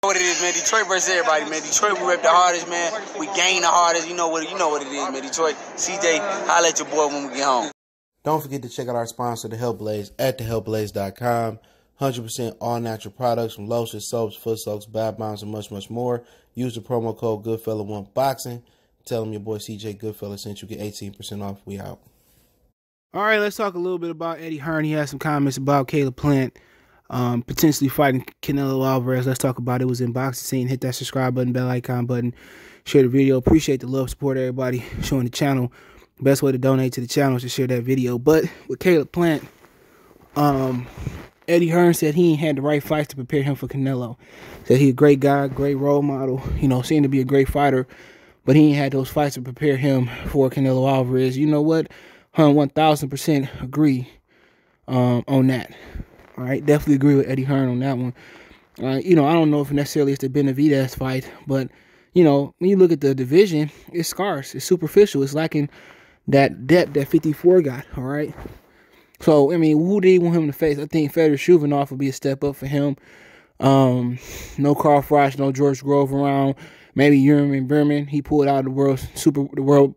What it is, man. Detroit versus everybody, man. Detroit, we rep the hardest, man. We gain the hardest. You know what it is, man. Detroit, CJ, holla at your boy when we get home. Don't forget to check out our sponsor, The Health Blaze, at thehealthblaze.com. 100% all natural products from lotions, soaps, foot soaks, bath bombs, and much, much more. Use the promo code Goodfella1Boxing. Tell them your boy CJ Goodfella sent you. Get 18% off. We out. All right, let's talk a little bit about Eddie Hearn. He had some comments about Caleb Plant potentially fighting Canelo Alvarez. Let's talk about it. It was in boxing scene. Hit that subscribe button, bell icon button, share the video. Appreciate the love, support, everybody showing the channel. Best way to donate to the channel is to share that video. But with Caleb Plant, Eddie Hearn said he ain't had the right fights to prepare him for Canelo. Said he's a great guy, great role model, you know, seemed to be a great fighter, but he ain't had those fights to prepare him for Canelo Alvarez. You know what? 1000% agree on that. All right, definitely agree with Eddie Hearn on that one. You know, I don't know if necessarily it's the Benavidez fight, but, you know, when you look at the division, it's scarce. It's superficial. It's lacking that depth that 54 got, all right? So, I mean, who did he want him to face? I think Fedor Shuvanov would be a step up for him. No Carl Froch, no George Grove around. Maybe Urban Berman. He pulled out of the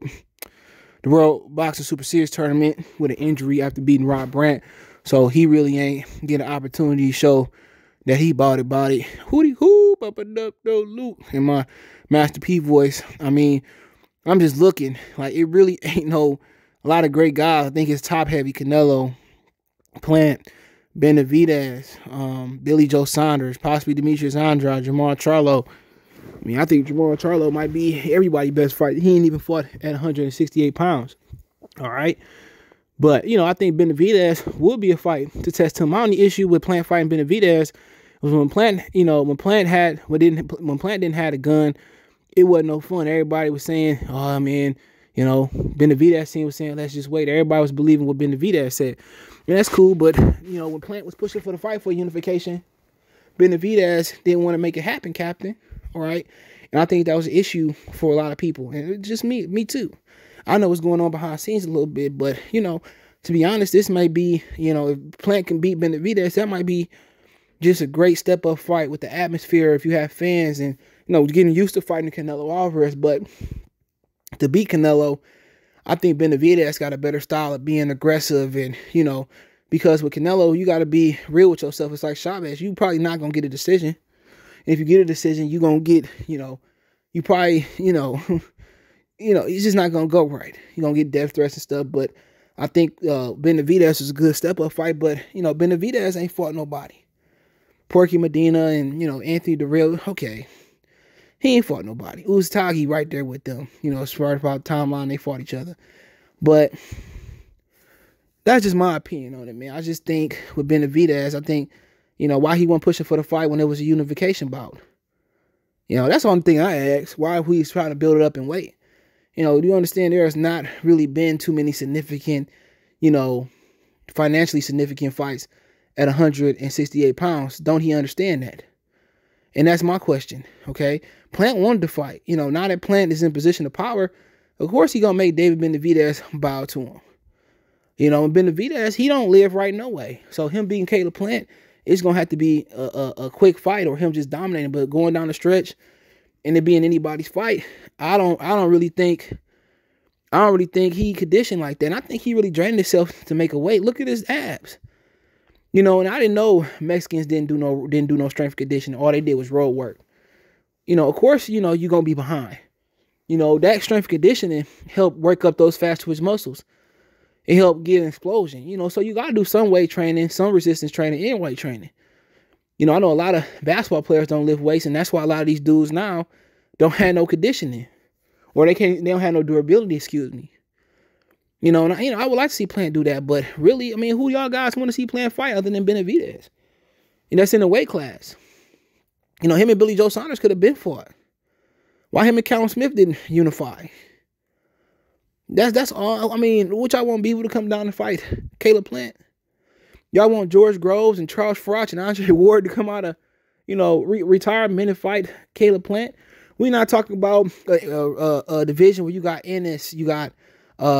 World Boxing Super Series tournament with an injury after beating Rob Brandt. So he really ain't get an opportunity to show that he bought it. Hootie hoop up and up no loop in my Master P voice. I mean, I'm just looking like it really ain't a lot of great guys. I think it's top heavy: Canelo, Plant, Benavidez, Billy Joe Saunders, possibly Demetrius Andrade, Jamal Charlo. I mean, I think Jamal Charlo might be everybody's best fighter. He ain't even fought at 168 pounds. All right. But, you know, I think Benavidez would be a fight to test him. My only issue with Plant fighting Benavidez was when Plant, you know, when Plant didn't have a gun, it wasn't no fun. Everybody was saying, oh, man, you know, Benavidez team was saying, let's just wait. Everybody was believing what Benavidez said. And that's cool, but, you know, when Plant was pushing for the fight for unification, Benavidez didn't want to make it happen, Captain. All right? And I think that was an issue for a lot of people. And it's just me too. I know what's going on behind the scenes a little bit, but, you know, to be honest, this might be, you know, if Plant can beat Benavidez, that might be just a great step-up fight with the atmosphere if you have fans and, you know, getting used to fighting Canelo Alvarez. But to beat Canelo, I think Benavidez got a better style of being aggressive and, you know, because with Canelo, you got to be real with yourself. It's like Chavez. You probably not going to get a decision. And if you get a decision, you're going to get, you know, you probably, you know, it's just not going to go right. You're going to get death threats and stuff. But I think Benavidez is a good step-up fight. But, you know, Benavidez ain't fought nobody. Porky Medina and, you know, Anthony Darrell, okay. He ain't fought nobody. Uztagi right there with them. You know, as far as about timeline, they fought each other. But that's just my opinion on it, man. I just think with Benavidez, I think, you know, why he wasn't pushing for the fight when there was a unification bout. You know, that's the only thing I ask. Why he's trying to build it up and wait. You know, do you understand there has not really been too many significant, you know, financially significant fights at 168 pounds? Don't he understand that? And that's my question, okay? Plant wanted to fight. You know, now that Plant is in position of power, of course he going to make David Benavidez bow to him. You know, and Benavidez, he don't live right no way. So him beating Caleb Plant, it's going to have to be a quick fight or him just dominating. But going down the stretch and it being anybody's fight, I don't really think he conditioned like that. And I think he really drained himself to make a weight. Look at his abs. You know, and I didn't know Mexicans didn't do no strength conditioning. All they did was road work. You know, of course, you know, you're going to be behind. You know, that strength conditioning helped work up those fast twitch muscles. It helped get an explosion. You know, so you got to do some weight training, some resistance training, and weight training. You know, I know a lot of basketball players don't lift weights, and that's why a lot of these dudes now don't have no conditioning. Or they don't have no durability, excuse me. You know, and I would like to see Plant do that, but really, I mean, who y'all guys want to see Plant fight other than Benavidez? And that's in the weight class. You know, him and Billy Joe Saunders could have been fought. Why him and Callum Smith didn't unify? That's all. I mean, what y'all want Beaver to come down and fight Caleb Plant? Y'all want George Groves and Charles Froch and Andre Ward to come out of, you know, retirement and fight Caleb Plant? We're not talking about a division where you got Ennis, you got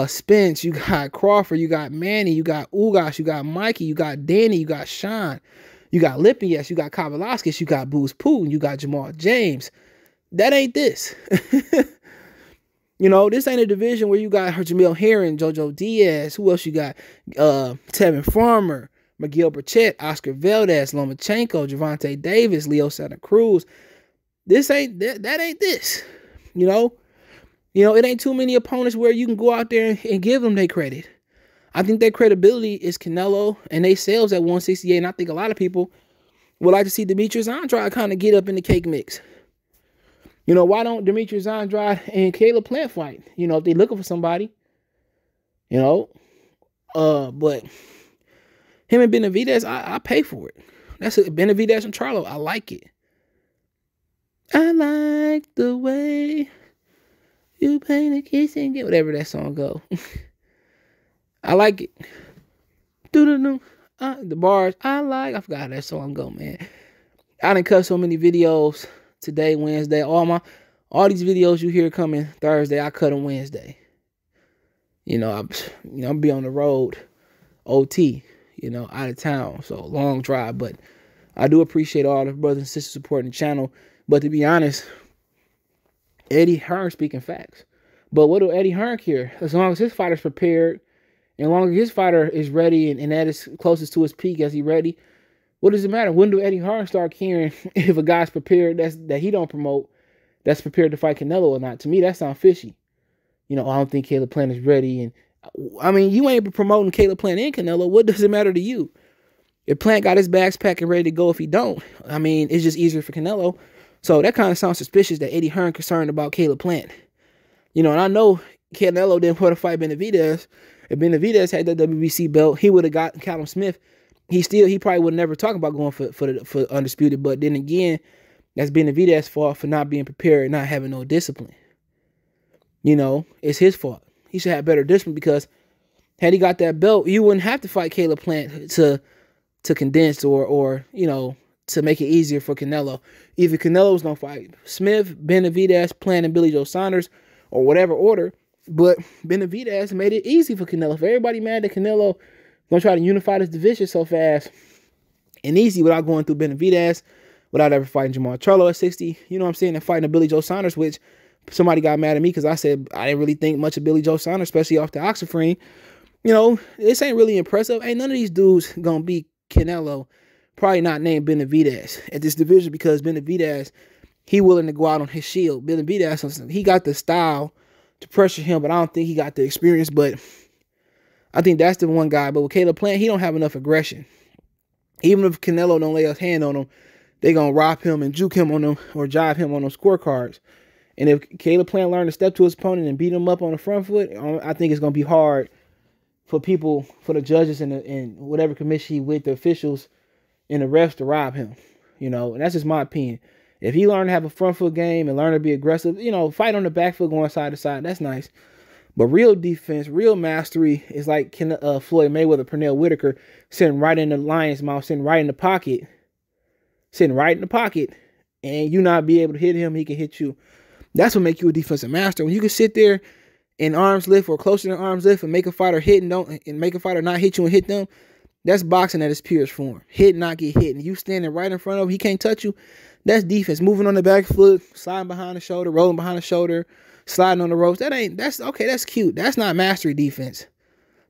Spence, you got Crawford, you got Manny, you got Ugas, you got Mikey, you got Danny, you got Sean, You got Lipinets, you got Kavaliauskas, you got Booz Putin, you got Jamal James. That ain't this. You know, this ain't a division where you got Jamil Hearn, JoJo Diaz. Who else you got? Tevin Farmer, Miguel Burchett, Oscar Valdez, Lomachenko, Gervonta Davis, Leo Santa Cruz. This ain't that ain't this. You know, it ain't too many opponents where you can go out there and give them their credit. I think their credibility is Canelo and they sales at 168, and I think a lot of people would like to see Demetrius Andrade kind of get up in the cake mix. You know, why don't Demetrius Andrade and Caleb Plant fight? You know, if they're looking for somebody. You know, but him and Benavidez, I pay for it. That's Benavidez and Charlo. I like it. I like the way you paint a kissing game, whatever that song go. I like it. The bars I forgot how that song go, man. I done cut so many videos today, Wednesday. All these videos you hear coming Thursday, I cut them Wednesday. You know, I'm be on the road, OT, out of town, so long drive. But I do appreciate all the brothers and sisters supporting the channel. But to be honest, Eddie Hearn speaking facts. But what do Eddie Hearn care? As long as his fighter's prepared, and as long as his fighter is ready and that is closest to his peak as he ready, what does it matter? When do Eddie Hearn start caring if a guy's prepared that he don't promote, that's prepared to fight Canelo or not? To me, that sounds fishy. I don't think Caleb Plant is ready. And I mean, you ain't promoting Caleb Plant and Canelo. What does it matter to you? If Plant got his bags packed and ready to go, if he don't, I mean, it's just easier for Canelo. So that kind of sounds suspicious that Eddie Hearn concerned about Caleb Plant. And I know Canelo didn't want to fight Benavidez. If Benavidez had the WBC belt, he would have got Callum Smith. He probably would never talk about going for undisputed. But then again, that's Benavidez's fault for not being prepared and not having no discipline. It's his fault. He should have better discipline, because had he got that belt, you wouldn't have to fight Caleb Plant to condense or to make it easier for Canelo. Either Canelo was going to fight Smith, Benavidez, Plant, and Billy Joe Saunders, or whatever order. But Benavidez made it easy for Canelo. If everybody mad that Canelo going to try to unify this division so fast and easy without going through Benavidez, without ever fighting Jamal Charlo at 60, and fighting a Billy Joe Saunders, which somebody got mad at me because I said I didn't really think much of Billy Joe Saunders, especially off the Oxyfree. This ain't really impressive. Ain't none of these dudes going to beat Canelo, probably not named Benavidez at this division, because Benavidez, he willing to go out on his shield. Benavidez, he got the style to pressure him, but I don't think he got the experience. But I think that's the one guy. But with Caleb Plant, he don't have enough aggression. Even if Canelo don't lay his hand on him, they going to rob him and juke him on them or jive him on those scorecards. And if Caleb Plant learned to step to his opponent and beat him up on the front foot, I think it's going to be hard for people, for the judges and whatever commission he with, the officials and the refs, to rob him. And that's just my opinion. If he learned to have a front foot game and learn to be aggressive, fight on the back foot going side to side, that's nice. But real defense, real mastery is like Floyd Mayweather, Pernell Whitaker, sitting right in the lion's mouth, sitting right in the pocket, and you not be able to hit him, he can hit you. That's what makes you a defensive master. When you can sit there in arms lift or closer than arms lift and make a fighter hit and make a fighter not hit you and hit them, that's boxing at its purest form. Hit, not get hit. And you standing right in front of him, he can't touch you. That's defense. Moving on the back foot, sliding behind the shoulder, rolling behind the shoulder, sliding on the ropes. That's okay, that's cute. That's not mastery defense.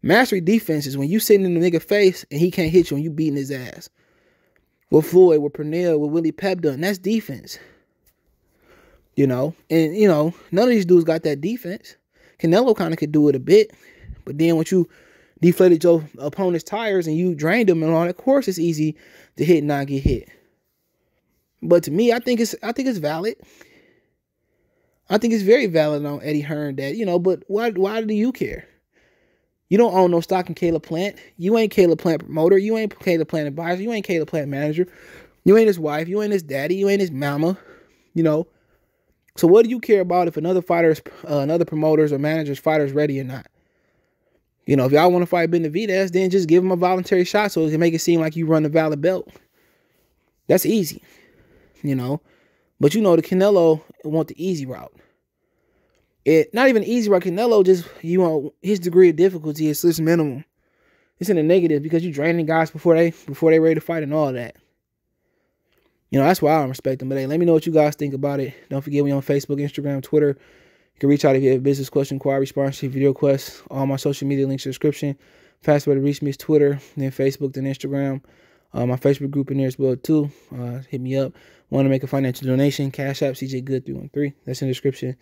Mastery defense is when you sitting in the nigga face and he can't hit you and you beating his ass. With Floyd, with Pernell, with Willie Pep done. That's defense. And none of these dudes got that defense. Canelo kind of could do it a bit, but then once you deflated your opponent's tires and you drained them and all that, of course it's easy to hit and not get hit. But to me, I think it's valid. I think it's very valid on Eddie Hearn that, but why do you care? You don't own no stock in Caleb Plant. You ain't Caleb Plant promoter. You ain't Caleb Plant advisor. You ain't Caleb Plant manager. You ain't his wife. You ain't his daddy. You ain't his mama. So what do you care about if another promoters or managers fighter's ready or not? If y'all want to fight Benavidez, then just give him a voluntary shot so it can make it seem like you run a valid belt. That's easy, But the Canelo want the easy route. Not even easy route. Canelo just, his degree of difficulty is just minimum. It's in the negative because you're draining guys before they ready to fight and all that. You know, that's why I don't respect them. But hey, let me know what you guys think about it. Don't forget, we on Facebook, Instagram, Twitter. You can reach out if you have a business question, inquiry, sponsorship, video requests. All my social media links in the description. Fast way to reach me is Twitter, then Facebook, then Instagram. My Facebook group in there as well, too. Hit me up. Want to make a financial donation? Cash App, CJ Good 313. That's in the description.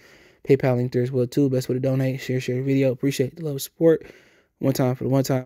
PayPal link there as well, too. Best way to donate. Share the video. Appreciate the love and support. One time for the one time.